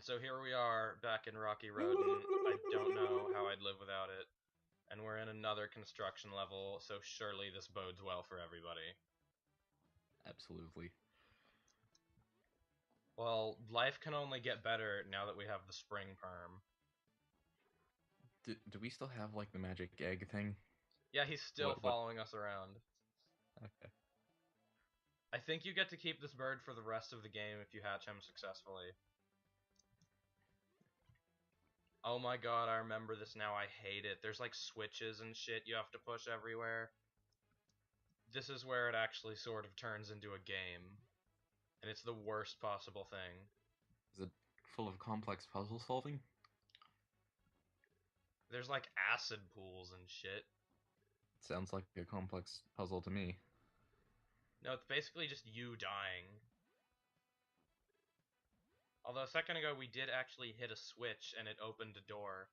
And so here we are back in Rocky Rodent. I don't know how I'd live without it. And we're in another construction level, so surely this bodes well for everybody. Absolutely. Well, life can only get better now that we have the spring perm. Do we still have, like, the magic egg thing? Yeah, he's still What? following us around. Okay. I think you get to keep this bird for the rest of the game if you hatch him successfully. Oh my god, I remember this now, I hate it. There's like switches and shit you have to push everywhere. This is where it actually sort of turns into a game. And it's the worst possible thing. Is it full of complex puzzle solving? There's like acid pools and shit. It sounds like a complex puzzle to me. No, it's basically just you dying. Although a second ago we did actually hit a switch and it opened a door.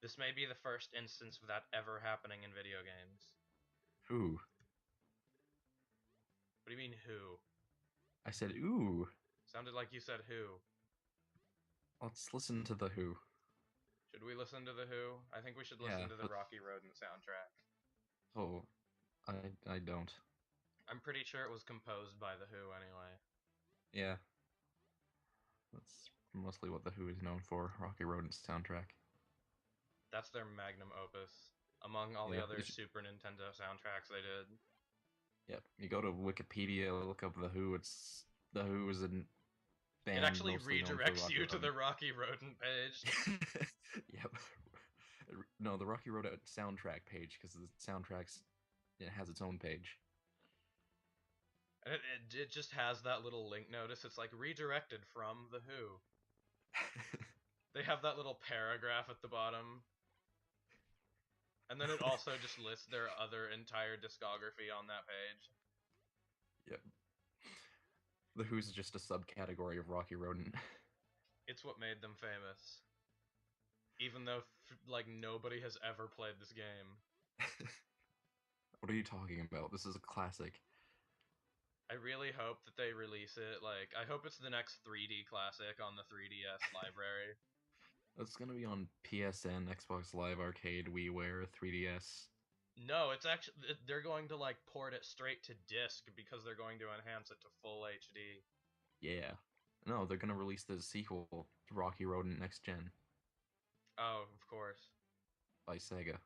This may be the first instance of that ever happening in video games. Ooh. What do you mean, who? I said ooh. Sounded like you said who. Let's listen to the Who. Should we listen to the Who? I think we should listen Yeah, to the but Rocky Rodent soundtrack. oh, I don't. I'm pretty sure it was composed by the Who anyway. Yeah, that's mostly what the Who is known for. Rocky Rodent's soundtrack. That's their magnum opus. Among all the Yeah, other Super Nintendo soundtracks they did. Yep. You go to Wikipedia, look up the Who. It's the Who is a It band actually mostly known for redirects Rocky you to the Rodent. Rocky Rodent page. Yep. No, the Rocky Road soundtrack page, because the soundtracks, it has its own page. And it just has that little link notice. It's like redirected from the Who. They have that little paragraph at the bottom. And then it also just lists their other entire discography on that page. Yep. The Who's just a subcategory of Rocky Rodent. It's what made them famous. Even though, like, nobody has ever played this game. What are you talking about? This is a classic. I really hope that they release it. Like, I hope it's the next 3D classic on the 3DS library. It's gonna be on PSN, Xbox Live Arcade, WiiWare, 3DS. No, it's actually, they're going to, like, port it straight to disc because they're going to enhance it to full HD. Yeah. No, they're gonna release the sequel to Rocky Rodent Next Gen Oh, of course. by Sega.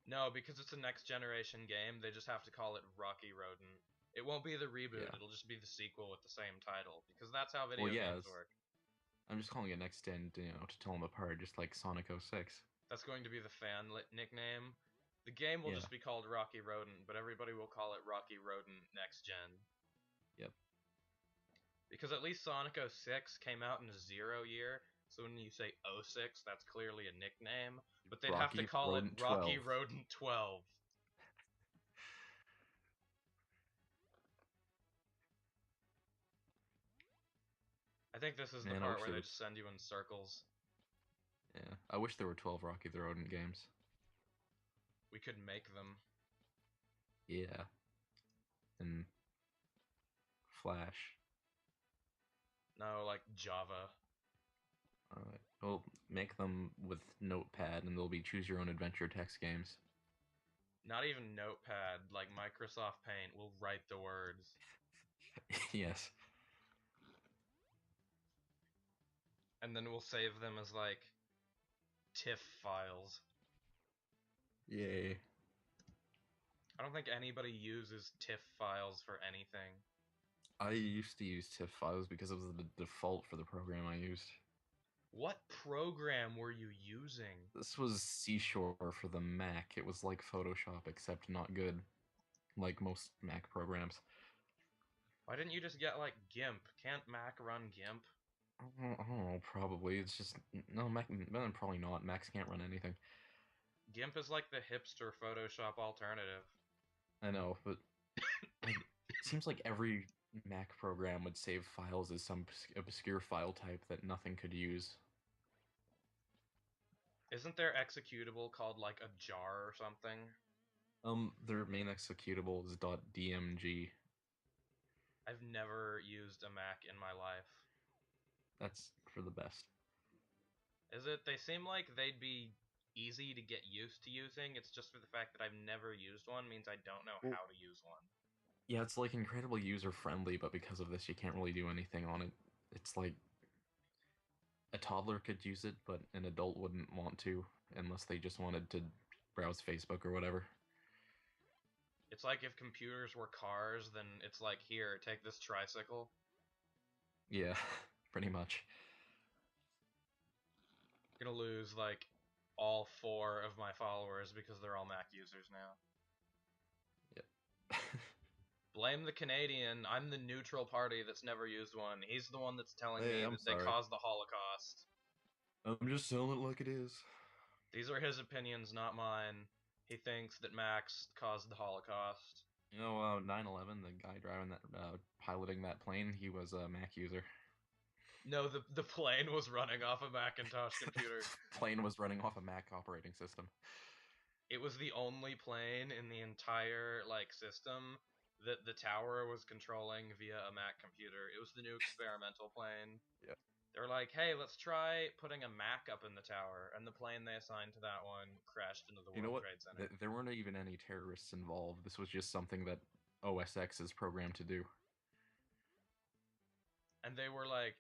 No, because it's a next generation game, they just have to call it Rocky Rodent. It won't be the reboot, Yeah. it'll just be the sequel with the same title, because that's how Well, video yeah, games work. I'm just calling it Next Gen, to tell them apart, just like Sonic 06. That's going to be the fan nickname. The game will Yeah. just be called Rocky Rodent, but everybody will call it Rocky Rodent Next Gen. Yep. Because at least Sonic 06 came out in a 0 year, so when you say 06, that's clearly a nickname. But they'd have to Rocky call Rodent it Rocky 12. Rodent 12. I think this is the Man, I part wish where there they was. just send you in circles. Yeah, I wish there were 12 Rocky the Rodent games. We could make them. Yeah. And Flash. No, like Java. Alright. We'll make them with Notepad, and they'll be choose your own adventure text games. Not even Notepad, like Microsoft Paint will write the words. Yes. And then we'll save them as, like, TIFF files. Yay. I don't think anybody uses TIFF files for anything. I used to use TIFF files because it was the default for the program I used. What program were you using? This was Seashore for the Mac. It was like Photoshop, except not good. Like most Mac programs. Why didn't you just get, like, GIMP? Can't Mac run GIMP? I don't know, probably. It's just... No, Mac... No, probably not. Macs can't run anything. GIMP is like the hipster Photoshop alternative. I know, but... Like, it seems like every Mac program would save files as some obscure file type that nothing could use. Isn't there executable called, like, a jar or something? Their main executable is .dmg. I've never used a Mac in my life. That's for the best. Is it? They seem like they'd be easy to get used to using. It's just for the fact that I've never used one means I don't know Well, how to use one. yeah, it's like incredibly user friendly, but because of this, you can't really do anything on it. It's like a toddler could use it, but an adult wouldn't want to unless they just wanted to browse Facebook or whatever. It's like if computers were cars, then it's like, here, take this tricycle. Yeah, pretty much. I'm gonna lose like all 4 of my followers because they're all Mac users now. Yep. Blame the Canadian. I'm the neutral party that's never used one. He's the one that's telling Hey, me I'm that they sorry. caused the Holocaust. I'm just selling it like it is. These are his opinions, not mine. He thinks that Max caused the Holocaust. 9/11, the guy driving that, piloting that plane, he was a Mac user. No, the plane was running off a Macintosh computer. Plane was running off a Mac operating system. It was the only plane in the entire like system that the tower was controlling via a Mac computer. It was the new experimental plane. Yeah. They were like, "Hey, let's try putting a Mac up in the tower," and the plane they assigned to that one crashed into the You know World what? Trade Center. There weren't even any terrorists involved. This was just something that OS X is programmed to do. And they were like,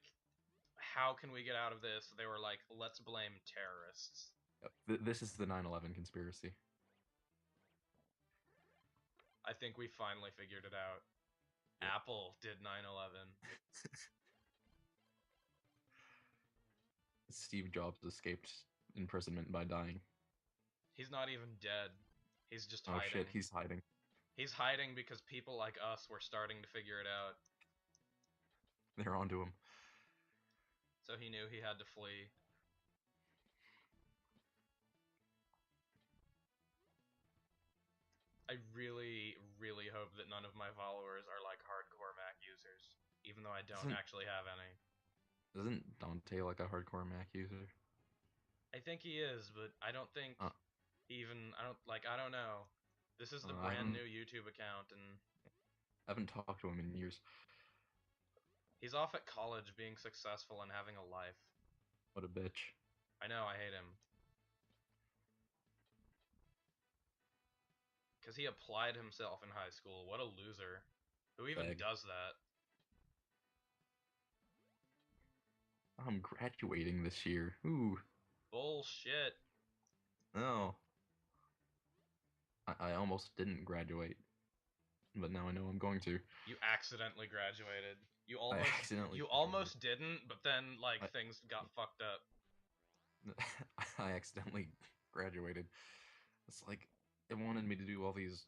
"How can we get out of this?" They were like, "Let's blame terrorists." Yep. This is the 9/11 conspiracy. I think we finally figured it out. Yep. Apple did 9/11. Steve Jobs escaped imprisonment by dying. He's not even dead. He's just Oh hiding. shit, he's hiding. He's hiding because people like us were starting to figure it out. They're onto him. So he knew he had to flee. I really, really hope that none of my followers are like hardcore Mac users, even though I don't Isn't actually have any. isn't Dante like a hardcore Mac user? I think he is, but I don't think Uh, I don't know. This is the I brand new YouTube account, and haven't talked to him in years. he's off at college being successful and having a life. What a bitch. I know, I hate him. Because he applied himself in high school. What a loser. Who even Fag. does that? I'm graduating this year. Ooh. Bullshit. No. I almost didn't graduate, but now I know I'm going to. You accidentally graduated. I accidentally You graduated. almost didn't, but then like I, things got fucked up. I accidentally graduated. It's like it wanted me to do all these,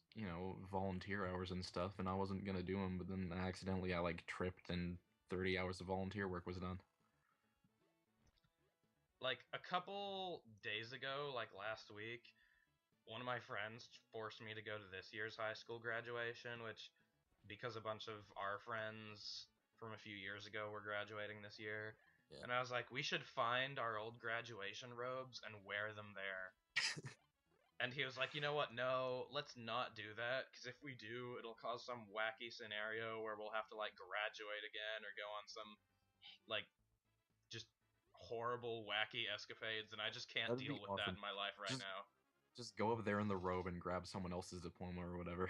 volunteer hours and stuff, and I wasn't gonna do them. But then I like tripped, and 30 hours of volunteer work was done. Like a couple days ago, like last week, one of my friends forced me to go to this year's high school graduation, which because a bunch of our friends from a few years ago were graduating this year. Yeah. And I was like, we should find our old graduation robes and wear them there. And he was like, you know what? No, let's not do that. Because if we do, it'll cause some wacky scenario where we'll have to, like, graduate again or go on some, like, just horrible, wacky escapades. And I just can't That'd deal be with that awesome. in my life right Just now. just go up there in the robe and grab someone else's diploma or whatever.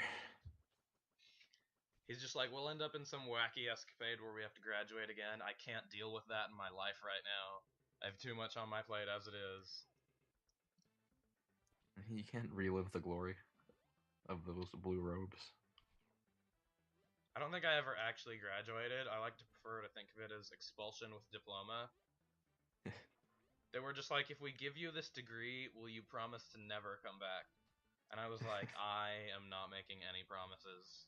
He's just like, we'll end up in some wacky escapade where we have to graduate again. I can't deal with that in my life right now. I have too much on my plate as it is. You can't relive the glory of those blue robes. I don't think I ever actually graduated. I like to prefer to think of it as expulsion with diploma. They were just like, if we give you this degree, will you promise to never come back? And I was like, I am not making any promises.